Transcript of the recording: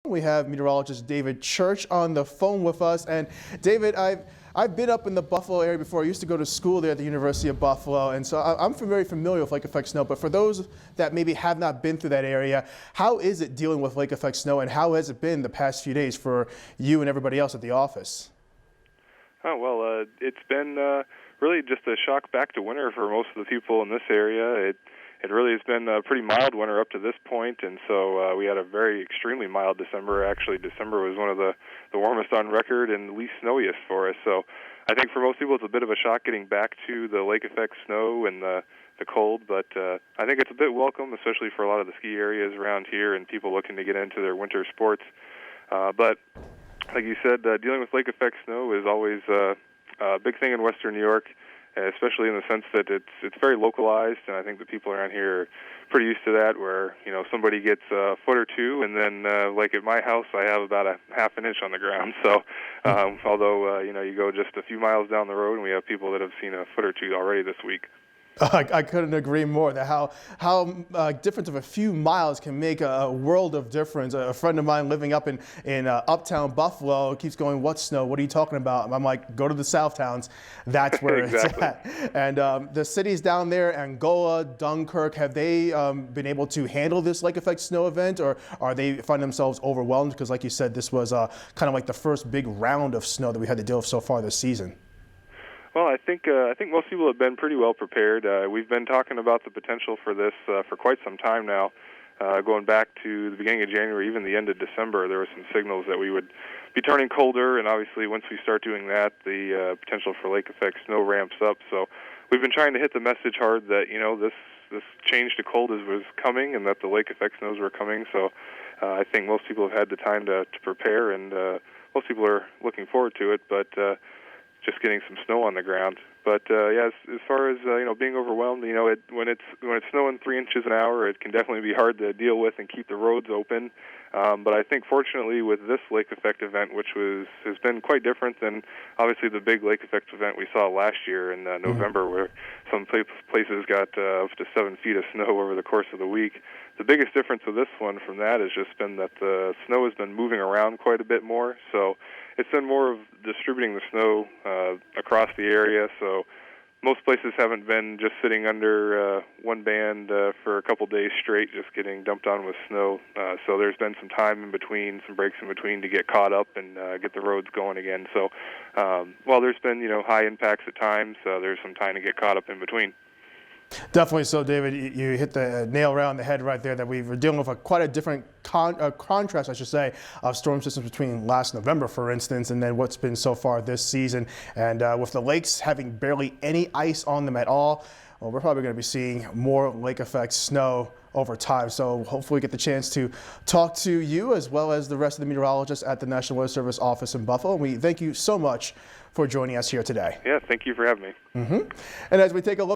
We have meteorologist David Church on the phone with us. And David, I've been up in the Buffalo area before. I used to go to school there at the University of Buffalo, and so I'm very familiar with lake effect snow. But for those that maybe have not been through that area, how is it dealing with lake effect snow, and how has it been the past few days for you and everybody else at the office? Oh, well, it's been really just a shock back to winter for most of the people in this area. It really has been a pretty mild winter up to this point, and so we had a very extremely mild December. Actually, December was one of the warmest on record and least snowiest for us. So I think for most people it's a bit of a shock getting back to the lake effect snow and the cold, but I think it's a bit welcome, especially for a lot of the ski areas around here and people looking to get into their winter sports. But like you said, dealing with lake effect snow is always a big thing in Western New York, especially in the sense that it's very localized, and I think the people around here are pretty used to that, where somebody gets a foot or two, and then like at my house, I have about a half an inch on the ground. So although you go just a few miles down the road, and we have people that have seen a foot or two already this week. I couldn't agree more that how difference of a few miles can make a world of difference. A friend of mine living up in uptown Buffalo keeps going, "What snow? What are you talking about?" I'm like, "Go to the South Towns. That's where Exactly. it's at." And the cities down there, Angola, Dunkirk, have they been able to handle this lake effect snow event, or are they find themselves overwhelmed? Because like you said, this was kind of like the first big round of snow that we had to deal with so far this season. Well, I think most people have been pretty well prepared. We've been talking about the potential for this for quite some time now. Going back to the beginning of January, even the end of December, there were some signals that we would be turning colder, and obviously once we start doing that, the potential for lake effect snow ramps up. So we've been trying to hit the message hard that this change to cold was coming, and that the lake effect snows were coming. So I think most people have had the time to prepare, and most people are looking forward to it. But just getting some snow on the ground. But yeah, as far as being overwhelmed, when it's snowing 3 inches an hour, it can definitely be hard to deal with and keep the roads open. But I think fortunately with this lake effect event, which has been quite different than obviously the big lake effect event we saw last year in November, where some places got up to 7 feet of snow over the course of the week. The biggest difference with this one from that has just been that the snow has been moving around quite a bit more. So it's been more of distributing the snow across the area. So most places haven't been just sitting under one band for a couple days straight, just getting dumped on with snow. So there's been some time in between, some breaks in between to get caught up and get the roads going again. So while there's been high impacts at times, there's some time to get caught up in between. Definitely so, David. You hit the nail right on the head right there, that we were dealing with quite a different contrast, I should say, of storm systems between last November, for instance, and then what's been so far this season. And with the lakes having barely any ice on them at all, well, we're probably going to be seeing more lake effect snow over time. So hopefully we get the chance to talk to you as well as the rest of the meteorologists at the National Weather Service office in Buffalo. We thank you so much for joining us here today. Yeah, thank you for having me. And as we take a look